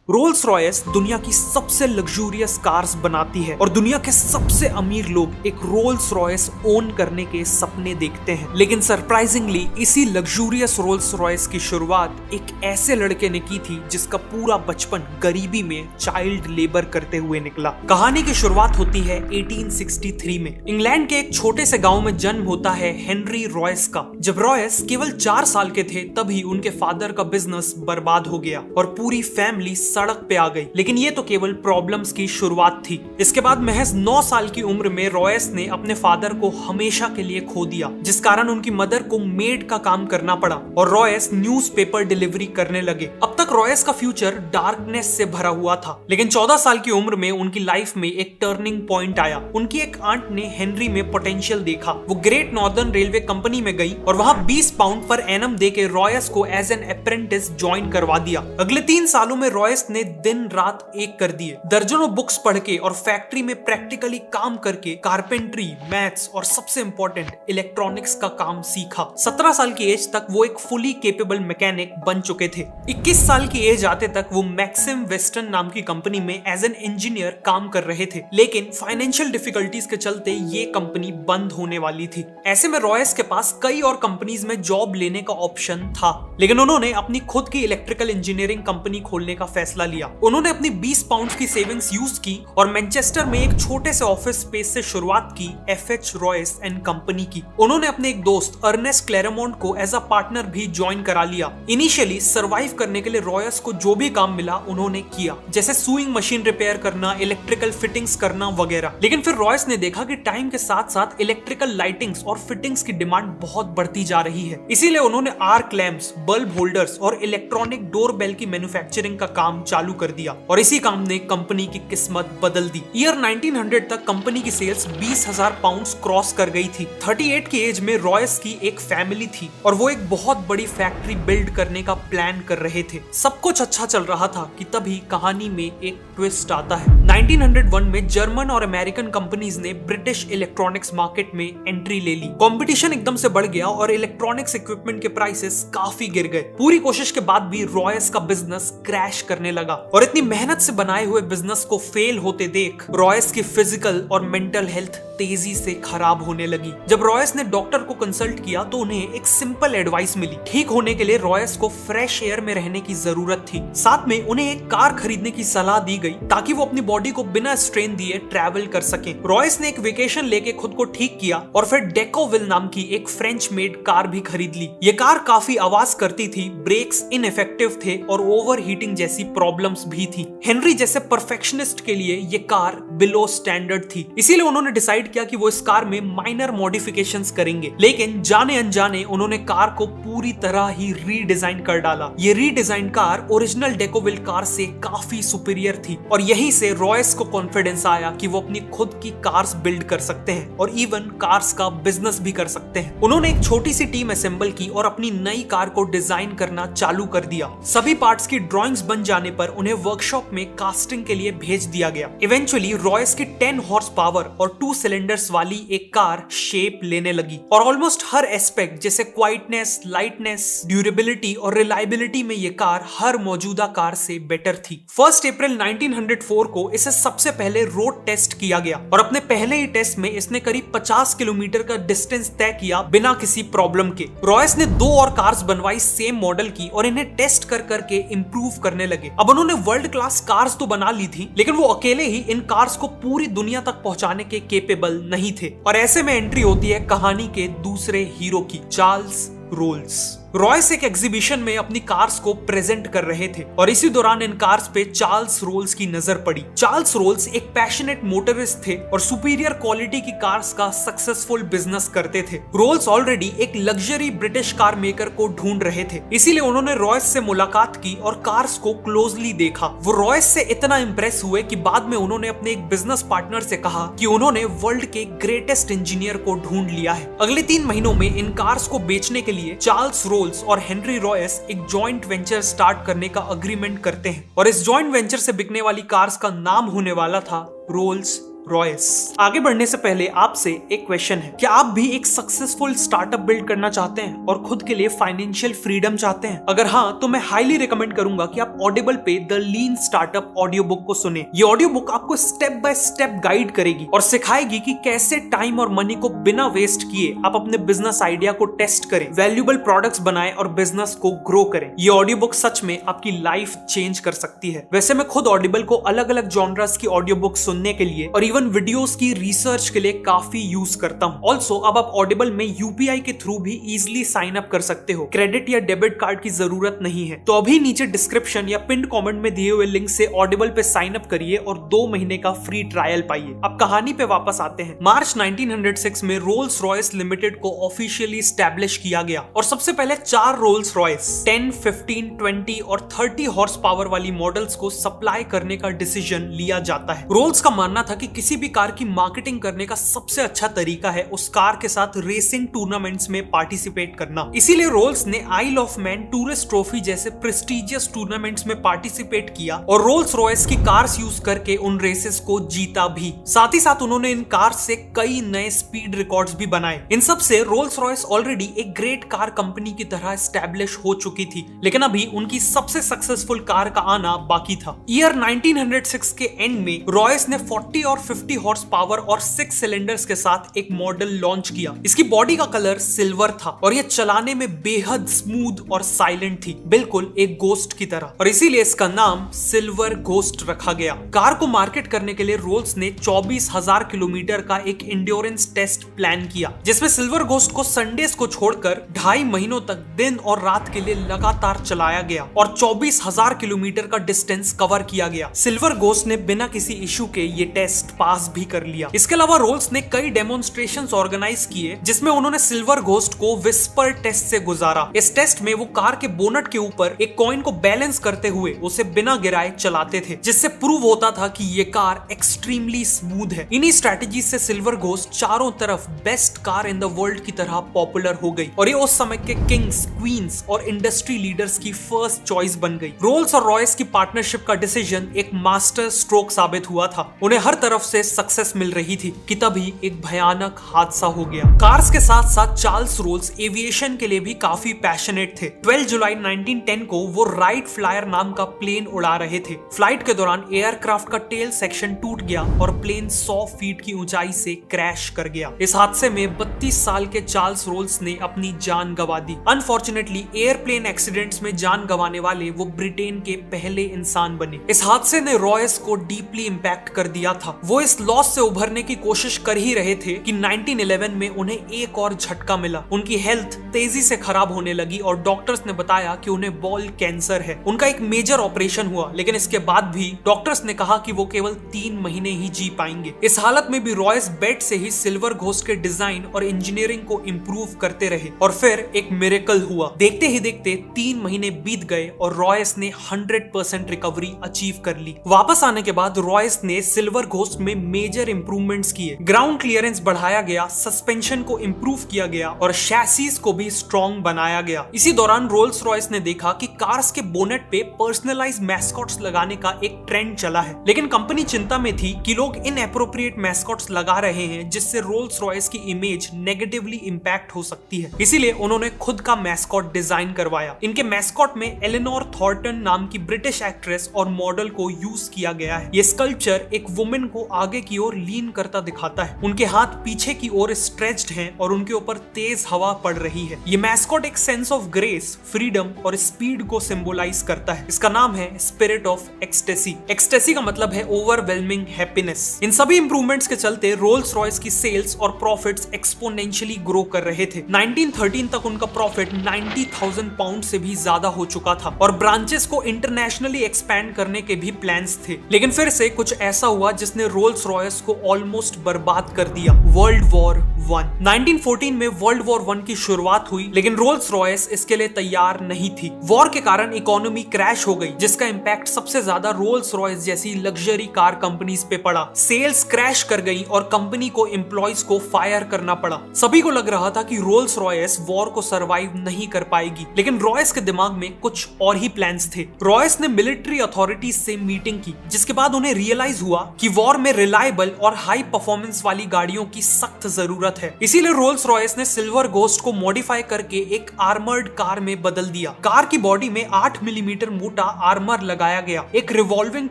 Rolls Royce दुनिया की सबसे लग्जूरियस कार्स बनाती है और दुनिया के सबसे अमीर लोग एक रोल्स रॉयस ओन करने के सपने देखते हैं। लेकिन सरप्राइजिंगली इसी लग्जूरियस रोल्स रॉयस की शुरुआत एक ऐसे लड़के ने की थी जिसका पूरा बचपन गरीबी में चाइल्ड लेबर करते हुए निकला। कहानी की शुरुआत होती है 1863 में। इंग्लैंड के एक छोटे से गांव में जन्म होता है हेनरी रॉयस का। जब रॉयस केवल 4 साल के थे तभी उनके फादर का बिजनेस बर्बाद हो गया और पूरी फैमिली सड़क पे आ गई। लेकिन ये तो केवल प्रॉब्लम्स की शुरुआत थी। इसके बाद महज 9 साल की उम्र में रॉयस ने अपने फादर को हमेशा के लिए खो दिया, जिस कारण उनकी मदर को मेड का काम करना पड़ा और रॉयस न्यूज़पेपर डिलीवरी करने लगे। अब तक रॉयस का फ्यूचर डार्कनेस से भरा हुआ था, लेकिन 14 साल की उम्र में उनकी लाइफ में एक टर्निंग पॉइंट आया। उनकी एक आंट ने हेनरी में पोटेंशियल देखा। वो ग्रेट नॉर्दर्न रेलवे कंपनी में गई और वहां 20 पाउंड पर एनम देके रॉयस को एज एन अप्रेंटिस ज्वाइन करवा दिया। अगले 3 सालों में रॉयस ने दिन रात एक कर दिए। दर्जनों बुक्स पढ़ के और फैक्ट्री में प्रैक्टिकली काम करके कारपेंट्री, मैथ्स और सबसे इंपॉर्टेंट इलेक्ट्रॉनिक्स का काम सीखा। 17 साल की एज तक वो एक फुली केपेबल मैकेनिक बन चुके थे। 21 साल की एज आते तक वो मैक्सिम वेस्टर्न नाम की कंपनी में एज एन इंजीनियर काम कर रहे थे, लेकिन फाइनेंशियल डिफिकल्टीज के चलते ये कंपनी बंद होने वाली थी। ऐसे में रॉयस के पास कई और कंपनीज में जॉब लेने का ऑप्शन था, लेकिन उन्होंने अपनी खुद की इलेक्ट्रिकल इंजीनियरिंग कंपनी खोलने का फैसला लिया। उन्होंने अपनी 20 पाउंड की सेविंग्स यूज की और मैनचेस्टर में एक छोटे से ऑफिस स्पेस से शुरुआत की एफएच रॉयस एंड कंपनी की। उन्होंने अपने एक दोस्त अर्नेस्ट क्लेरेमोंट को एज अ पार्टनर भी ज्वाइन करा लिया। इनिशियली सर्वाइव करने के लिए रॉयस को जो भी काम मिला उन्होंने किया, जैसे सुइंग मशीन रिपेयर करना, इलेक्ट्रिकल फिटिंग्स करना वगैरह। लेकिन फिर रॉयस ने देखा कि टाइम के साथ साथ इलेक्ट्रिकल लाइटिंग्स और फिटिंग्स की डिमांड बहुत बढ़ती जा रही है। इसीलिए उन्होंने आर्क लैंप्स, बल्ब होल्डर्स और इलेक्ट्रॉनिक डोर बेल की मैन्युफैक्चरिंग का काम चालू कर दिया और इसी काम ने कंपनी की किस्मत बदल दी। ईयर 1900 तक कंपनी की सेल्स 20,000 पाउंड्स क्रॉस कर गई थी। 38 की एज में रॉयस की एक फैमिली थी और वो एक बहुत बड़ी फैक्ट्री बिल्ड करने का प्लान कर रहे थे। सब कुछ अच्छा चल रहा था कि तभी कहानी में एक ट्विस्ट आता है। 1901 में जर्मन और अमेरिकन कंपनीज ने ब्रिटिश इलेक्ट्रॉनिक्स मार्केट में एंट्री ले ली। कंपटीशन एकदम से बढ़ गया और इलेक्ट्रॉनिक्स इक्विपमेंट के प्राइसेस काफी गिर गए। पूरी कोशिश के बाद भी रॉयस का बिजनेस क्रैश करने लगा और इतनी मेहनत से बनाए हुए बिजनेस को फेल होते देख रॉयस की फिजिकल और मेंटल हेल्थ तेजी से खराब होने लगी। जब रॉयस ने डॉक्टर को कंसल्ट किया तो उन्हें एक सिंपल एडवाइस मिली। ठीक होने के लिए रॉयस को फ्रेश एयर में रहने की जरूरत थी। साथ में उन्हें एक कार खरीदने की सलाह दी गई ताकि वो अपनी बॉडी को बिना स्ट्रेन दिए ट्रैवल कर सके। रॉयस ने एक वेकेशन लेके खुद को ठीक किया और फिर डेकोविल नाम की एक फ्रेंच मेड कार भी खरीद ली। ये कार काफी आवाज करती थी, ब्रेक्स इनइफेक्टिव थे और ओवर हीटिंग जैसी प्रॉब्लम्स भी थी। हेनरी जैसे परफेक्शनिस्ट के लिए ये कार बिलो स्टैंडर्ड थी, इसीलिए उन्होंने डिसाइड किया कि वो इस कार में माइनर मॉडिफिकेशंस करेंगे। लेकिन जाने अनजाने उन्होंने कार को पूरी तरह ही रीडिजाइन कर डाला। ये रीडिजाइन कार ओरिजिनल डेकोविल कार से काफी सुपीरियर थी और यहीं से रॉयस को कॉन्फिडेंस आया कि वो अपनी खुद की कार्स बिल्ड कर सकते हैं और इवन कार्स का बिजनेस भी कर सकते हैं। उन्होंने एक छोटी सी टीम असेंबल की और अपनी नई कार को डिजाइन करना चालू कर दिया। सभी पार्ट्स की ड्राइंग्स बन जाने पर उन्हें वर्कशॉप में कास्टिंग के लिए भेज दिया गया। इवेंचुअली रॉयस की 10 हॉर्स पावर और 2 सिलेंडर्स वाली एक कार शेप लेने लगी और ऑलमोस्ट हर एस्पेक्ट जैसे क्वाइटनेस, लाइटनेस, ड्यूरेबिलिटी और रिलायबिलिटी में ये कार हर मौजूदा कार से बेटर थी। 1 अप्रैल 1904 को इसे सबसे पहले रोड टेस्ट किया गया और अपने पहले ही टेस्ट में इसने करीब 50 किलोमीटर का डिस्टेंस तय किया बिना किसी प्रॉब्लम के। रॉयस ने 2 और कार्स बनवाई सेम मॉडल की और इन्हें टेस्ट कर करके इंप्रूव करने लगे। अब उन्होंने वर्ल्ड क्लास कार्स तो बना ली थी, लेकिन वो अकेले ही इन कार्स को पूरी दुनिया तक पहुंचाने के केपेबल नहीं थे और ऐसे में एंट्री होती है कहानी के दूसरे हीरो की, चार्ल्स रोल्स। रॉयस एक एग्जीबिशन में अपनी कार्स को प्रेजेंट कर रहे थे और इसी दौरान इन कार्स पे चार्ल्स रोल्स की नजर पड़ी। चार्ल्स रोल्स एक पैशनेट मोटरिस्ट थे और सुपीरियर क्वालिटी की कार्स का सक्सेसफुल बिजनेस करते थे। रोल्स ऑलरेडी एक लग्जरी ब्रिटिश कार मेकर को ढूंढ रहे थे, इसीलिए उन्होंने रॉयस से मुलाकात की और कार्स को क्लोजली देखा। वो रॉयस से इतना इंप्रेस हुए कि बाद में उन्होंने अपने एक बिजनेस पार्टनर से कहा कि उन्होंने वर्ल्ड के ग्रेटेस्ट इंजीनियर को ढूंढ लिया है। अगले 3 महीनों में इन कार्स को बेचने के लिए चार्ल्स रोल्स और हेनरी रॉयस एक जॉइंट वेंचर स्टार्ट करने का अग्रीमेंट करते हैं और इस जॉइंट वेंचर से बिकने वाली कार्स का नाम होने वाला था रोल्स रॉयस। आगे बढ़ने से पहले आपसे एक क्वेश्चन है, क्या आप भी एक सक्सेसफुल स्टार्टअप बिल्ड करना चाहते हैं और खुद के लिए फाइनेंशियल फ्रीडम चाहते हैं? अगर हाँ, तो मैं हाईली रिकमेंड करूंगा कि आप ऑडिबल पे the lean startup audio book को सुने। ये ऑडियो बुक आपको स्टेप बाय स्टेप गाइड करेगी और सिखाएगी कि कैसे टाइम और मनी को बिना वेस्ट किए आप अपने बिजनेस आइडिया को टेस्ट करें, वैल्यूएबल प्रोडक्ट्स बनाएं और बिजनेस को ग्रो करें। ये ऑडियो बुक सच में आपकी लाइफ चेंज कर सकती है। वैसे मैं खुद ऑडिबल को अलग अलग जॉनर्स की ऑडियो बुक सुनने के लिए और इवन वीडियोस की रिसर्च के लिए काफी यूज करता हूँ। ऑल्सो अब आप ऑडिबल में यूपीआई के थ्रू भी इजिली साइन अप कर सकते हो। क्रेडिट या डेबिट कार्ड की जरूरत नहीं है। तो अभी नीचे डिस्क्रिप्शन या पिन कमेंट में दिए हुए लिंक से ऑडिबल पे साइन अप करिए और 2 महीने का फ्री ट्रायल पाइए। अब कहानी पे वापस आते हैं। मार्च 1906 में रोल्स रॉयस लिमिटेड को ऑफिशियली एस्टैब्लिश किया गया और सबसे पहले 4 रोल्स रॉयस 10, 15, 20 और 30 हॉर्स पावर वाली मॉडल्स को सप्लाई करने का डिसीजन लिया जाता है। रोल्स का मानना था कि किसी भी कार की मार्केटिंग करने का सबसे अच्छा तरीका है उस कार के साथ रेसिंग टूर्नामेंट्स में पार्टिसिपेट करना। इसीलिए रोल्स ने आइल ऑफ मैन टूरिस्ट ट्रॉफी जैसे प्रेस्टिजियस टूर्नामेंट्स में पार्टिसिपेट किया और रोल्स रॉयस की कार्स यूज करके उन रेसेस को जीता भी। साथ ही साथ उन्होंने इन कार्स से कई नए स्पीड रिकॉर्ड्स भी बनाए। इन सब से रोल्स रॉयस ऑलरेडी एक ग्रेट कार कंपनी की तरह एस्टैब्लिश हो चुकी थी, लेकिन अभी उनकी सबसे सक्सेसफुल कार का आना बाकी था। ईयर 1906 के एंड में रॉयस ने 40 और 50 हॉर्स पावर और 6 सिलेंडर्स के साथ एक मॉडल लॉन्च किया। इसकी बॉडी का कलर सिल्वर था और यह चलाने में बेहद स्मूथ और साइलेंट थी, बिल्कुल एक गोस्ट की तरह, और इसीलिए इसका नाम सिल्वर घोस्ट रखा गया। कार को मार्केट करने के लिए रोल्स ने 24,000 किलोमीटर का एक इंड्योरेंस टेस्ट प्लान किया, जिसमें सिल्वर घोस्ट को संडेज को छोड़कर 2.5 महीनों तक दिन और रात के लिए लगातार चलाया गया और 24,000 किलोमीटर का डिस्टेंस कवर किया गया। सिल्वर घोस्ट ने बिना किसी इशू के ये टेस्ट पास भी कर लिया। इसके अलावा रोल्स ने कई डेमोन्स्ट्रेशंस ऑर्गेनाइज किए जिसमें उन्होंने सिल्वर घोस्ट को विस्पर टेस्ट से गुजारा। इस टेस्ट में वो कार के बोनट के ऊपर एक कॉइन को बैलेंस करते हुए उसे बिना गिराए चलाते थे, जिससे प्रूव होता था कि ये कार एक्सट्रीमली स्मूथ है। इन्हीं स्ट्रेटेजी से सिल्वर घोस्ट चारों तरफ best car in the world की तरह पॉपुलर हो गई और ये उस समय के किंग्स, क्वींस और इंडस्ट्री लीडर्स की फर्स्ट चॉइस बन गई। रोल्स और रॉयस की पार्टनरशिप का डिसीजन एक मास्टर स्ट्रोक साबित हुआ था। उन्हें हर तरफ से सक्सेस मिल रही थी कि तभी एक भयानक हादसा हो गया। कार्स के साथ साथ चार्ल्स रोल्स एविएशन के लिए भी काफी पैशनेट थे। 12 जुलाई 1910 को वो राइट फ्लायर नाम का प्लेन उड़ा रहे थे। फ्लाइट के दौरान एयरक्राफ्ट का टेल सेक्शन टूट गया और प्लेन 100 फीट की ऊंचाई से क्रैश कर गया। इस हादसे में 32 साल के चार्ल्स रोल्स ने अपनी जान गंवा दी। अनफॉर्चुनेटली एयरप्लेन एक्सीडेंट्स में जान गंवाने वाले वो ब्रिटेन के पहले इंसान बने। इस हादसे ने रॉयस को डीपली इंपैक्ट कर दिया था। वो इस लॉस से उभरने की कोशिश कर ही रहे थे कि 1911 में उन्हें एक और झटका मिला। उनकी हेल्थ तेजी से खराब होने लगी और डॉक्टर्स ने बताया कि उन्हें बॉल कैंसर है। उनका एक मेजर ऑपरेशन हुआ, लेकिन इसके बाद भी डॉक्टर्स ने कहा कि वो केवल 3 महीने ही जी पाएंगे। इस हालत में भी रॉयस बेड से ही सिल्वर घोस्ट के डिजाइन और इंजीनियरिंग को इंप्रूव करते रहे और फिर एक मिरेकल हुआ। देखते ही देखते 3 महीने बीत गए और रॉयस ने 100% रिकवरी अचीव कर ली। वापस आने के बाद रॉयस ने सिल्वर घोस्ट में मेजर इंप्रूवमेंट्स किए। ग्राउंड क्लियरेंस बढ़ाया गया, सस्पेंशन को इंप्रूव किया गया और शैसीज को भी स्ट्रॉन्ग बनाया गया। इसी दौरान रोल्स रॉयस ने देखा कि कार्स के बोनेट पे पर्सनलाइज मैस्कॉट्स लगाने का एक ट्रेंड चला है, लेकिन कंपनी चिंता में थी कि लोग इनएप्रोप्रिएट मैस्कॉट्स लगा रहे हैं जिससे रोल्स रॉयस की इमेज नेगेटिवली इंपैक्ट हो सकती है। इसीलिए उन्होंने खुद का मैस्कॉट डिजाइन करवाया। इनके मैस्कॉट में एलेनोर थॉर्टन नाम की ब्रिटिश एक्ट्रेस और मॉडल को यूज किया गया है। ये स्कल्पचर एक वुमेन को आगे की ओर लीन करता दिखाता है। उनके हाथ पीछे की ओर स्ट्रेच्ड हैं और उनके ऊपर तेज हवा पड़ रही है। ये मैस्कॉट एक सेंस ऑफ ग्रेस, फ्रीडम और स्पीड को सिंबलाइज करता है। इसका नाम है स्पिरिट ऑफ एक्सटेसी। एक्सटेसी का मतलब है ओवरवेलमिंग हैप्पीनेस। इन सभी इंप्रूवमेंट्स के चलते रोल्स रॉयस की सेल्स और प्रॉफिट्स एक्सपोनेंशियली ग्रो कर रहे थे। 1913 तक उनका प्रॉफिट 90,000 पाउंड से भी ज्यादा हो चुका था और ब्रांचेस को इंटरनेशनली एक्सपैंड करने के भी प्लान्स थे। लेकिन फिर से कुछ ऐसा हुआ जिसने रोल्स रॉयस को ऑलमोस्ट बर्बाद कर दिया। World war 1। 1914 में वर्ल्ड वॉर 1 की शुरुआत हुई, लेकिन रोल्स रॉयस इसके लिए तैयार नहीं थी। वॉर के कारण इकोनॉमी क्रैश हो गई, जिसका इंपैक्ट सबसे ज्यादा रोल्स रॉयस जैसी लग्जरी कार कंपनीज पे पड़ा। सेल्स क्रैश कर गई और कंपनी को एम्प्लॉयज को फायर करना पड़ा। सभी को लग रहा था कि रोल्स रॉयस वॉर को सरवाइव नहीं कर पाएगी, लेकिन रॉयस के दिमाग में कुछ और ही प्लान्स थे। रॉयस ने मिलिट्री अथॉरिटीज से मीटिंग की, जिसके बाद उन्हें रियलाइज हुआ कि वॉर में रिलायबल और हाई परफॉर्मेंस वाली गाड़ियों की सख्त जरूरत है। इसीलिए रोल्स रॉयस ने सिल्वर घोस्ट को मॉडिफाई करके एक आर्मर्ड कार में बदल दिया। कार की बॉडी में 8 मिलीमीटर मोटा आर्मर लगाया गया, एक रिवॉल्विंग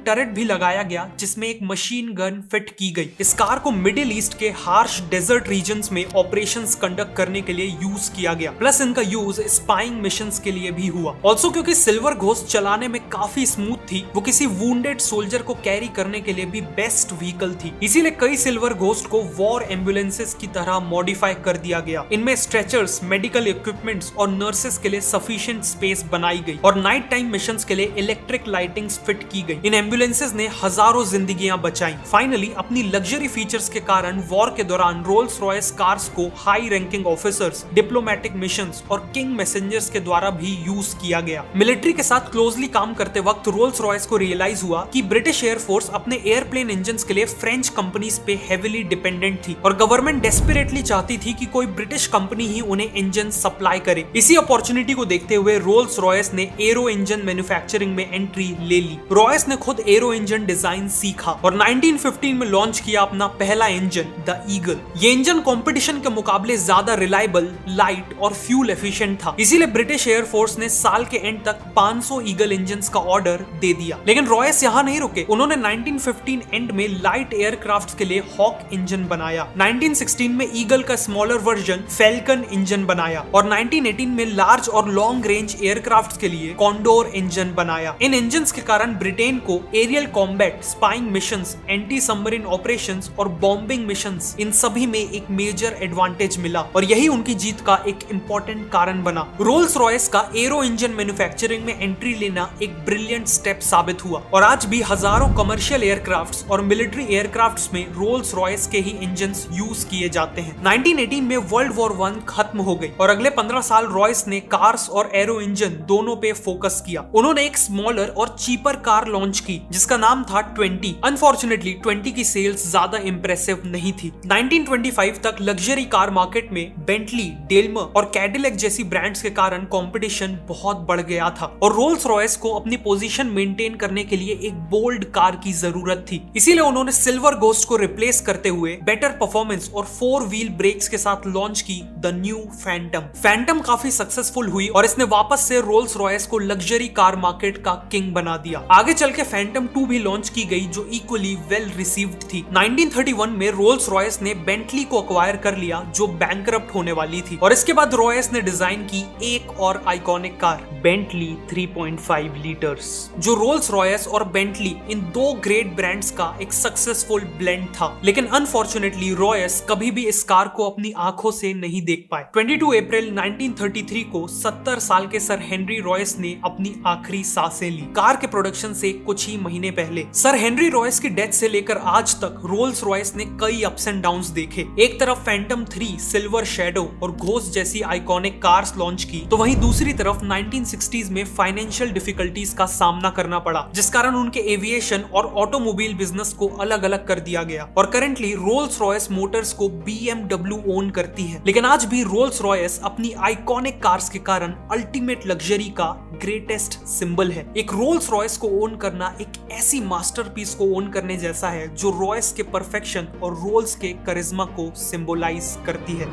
टरेट भी लगाया गया जिसमें एक मशीन गन फिट की गई। इस कार को मिडिल ईस्ट के हार्श डेजर्ट रीजन्स में ऑपरेशंस कंडक्ट करने के लिए यूज किया गया, प्लस इनका यूज स्पाइंग मिशंस के लिए भी हुआ। ऑल्सो क्योंकि सिल्वर घोस्ट चलाने में काफी स्मूथ थी, वो किसी वुंडेड सोल्जर को कैरी करने के लिए भी बेस्ट व्हीकल थी। इसीलिए कई सिल्वर घोस्ट को वॉर एम्बुलेंसेस की तरह मॉडिफाई कर दिया गया। इनमें स्ट्रेचर्स, मेडिकल इक्विपमेंट्स और नर्सेस के लिए सफिशिएंट स्पेस बनाई गई और नाइट टाइम मिशंस के लिए इलेक्ट्रिक लाइटिंग्स फिट की गई। इन एम्बुलेंसेस ने हजारों जिंदगियां बचाई। फाइनली अपनी लग्जरी फीचर्स के कारण वॉर के दौरान रोल्स रॉयस कार्स को high ranking officers, diplomatic missions और किंग मैसेंजर्स के द्वारा भी यूज किया गया। मिलिट्री के साथ क्लोजली काम करते वक्त रोल्स रॉयस को रियलाइज हुआ कि ब्रिटिश एयरफोर्स अपने एयरप्लेन इंजन्स के लिए फ्रेंच कंपनीज पे हेविली डिपेंडेंट थी और गवर्नमेंट डेस्परेटली चाहती थी कि कोई ब्रिटिश कंपनी ही उन्हें इंजन सप्लाई करे। इसी अपॉर्चुनिटी को देखते हुए रोल्स रॉयस ने एरो इंजन मैन्युफैक्चरिंग में एंट्री ले ली। रॉयस ने खुद एरो इंजन डिजाइन सीखा और 1915 में लॉन्च किया अपना पहला इंजन, द ईगल। ये इंजन कंपटीशन के मुकाबले ज्यादा रिलायबल, लाइट और फ्यूल एफिशिएंट था। इसीलिए ब्रिटिश एयरफोर्स ने साल के एंड तक 500 ईगल इंजन्स का ऑर्डर दे दिया। लेकिन रॉयस यहाँ नहीं रुके। उन्होंने 1915 एंड में लाइट एयरक्राफ्ट के लिए हॉक इंजन बनाया। 1916 में ईगल का स्मॉलर वर्जन फैल्कन इंजन बनाया और 1918 में लार्ज और लॉन्ग रेंज एयरक्राफ्ट के लिए कॉन्डोर इंजन बनाया। इन इंजन्स के कारण ब्रिटेन को aerial combat, spying missions, anti submarine operations और बॉम्बिंग मिशंस, इन सभी में एक मेजर एडवांटेज मिला और यही उनकी जीत का एक इंपॉर्टेंट कारण बना। रोल्स रॉयस का एरो इंजन मैन्युफैक्चरिंग में एंट्री लेना एक ब्रिलियंट स्टेप साबित हुआ और आज भी हजारों कमर्शियल एयरक्राफ्ट्स और मिलिट्री एयरक्राफ्ट्स में रोल्स रॉयस के ही इंजन्स यूज किए जाते हैं। 1918 में वर्ल्ड वॉर 1 खत्म हो गई और अगले 15 साल रॉयस ने कार्स और एरो इंजन दोनों पे फोकस किया। उन्होंने एक स्मॉलर और चीपर कार लॉन्च की जिसका नाम था 20। अनफॉर्चुनेटली 20 की सेल्स ज्यादा इंप्रेसिव नहीं थी। 1925 तक लग्जरी कार मार्केट में बेंटली, डेल्मर और कैडिलैक जैसी ब्रांड्स के कारण कंपटीशन बहुत बढ़ गया था और रोल्स रॉयस को अपनी पोजीशन मेंटेन करने के लिए एक बोल्ड कार की जरूरत थी। इसीलिए उन्होंने सिल्वर घोस्ट को रिप्लेस करते हुए बेटर परफॉर्मेंस और 4 व्हील ब्रेक्स के साथ लॉन्च की द न्यू फैंटम। फैंटम काफी सक्सेसफुल हुई और इसने वापस से रोल्स रॉयस को लग्जरी कार मार्केट का किंग बना दिया। आगे चल के फैंटम 2 भी लॉन्च की गई जो इक्वली वेल रिसीव्ड थी। 1931 में रोल्स रॉयस ने बेंटली को अक्वायर कर लिया जो बैंकरप्ट होने वाली थी और इसके बाद रॉयस ने डिजाइन की एक और आइकॉनिक कार, बेंटली 3.5 लीटर्स, जो रोल्स रॉयस और बेंटली इन दो ग्रेट ब्रांड्स का एक सक्सेसफुल ब्लेंड था। लेकिन अनफॉर्चुनेटली रॉयस कभी भी इस कार को अपनी आंखों से नहीं देख पाए। 22 अप्रैल 1933 को 70 साल के सर हेनरी रॉयस ने अपनी आखिरी सांसें ली। कार के प्रोडक्शन से कुछ ही महीने पहले सर हेनरी रॉयस की डेथ से लेकर आज तक रोल्स रॉयस ने कई अप्स एंड डाउन्स देखे। एक तरफ फैंटम 3, सिल्वर शैडो और घोस्ट जैसी आइकॉनिक कार्स लॉन्च की, तो वहीं दूसरी तरफ 1960s में फाइनेंशियल डिफिकल्टीज का सामना करना पड़ा, जिस कारण उनके एविएशन और ऑटोमोबाइल बिजनेस को अलग अलग कर दिया गया और करंटली रोल्स रॉयस मोटर्स को BMW ओन करती है। लेकिन आज भी रोल्स रॉयस अपनी आइकॉनिक कार्स के कारण अल्टीमेट लग्जरी का ग्रेटेस्ट सिंबल है। एक रोल्स रॉयस को ओन करना एक ऐसी मास्टरपीस को ओन करने जैसा है जो रॉयस के परफेक्शन और रोल्स के करिश्मा को सिंबलाइज करती है।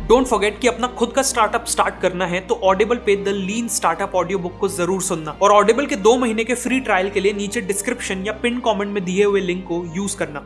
डोंट फॉरगेट कि अपना खुद का स्टार्टअप स्टार्ट करना है तो ऑडिबल पे the lean startup audio book को जरूर सुनना और ऑडिबल के 2 महीने के फ्री ट्रायल के लिए नीचे डिस्क्रिप्शन या पिन कमेंट में दिए हुए लिंक को यूज करना।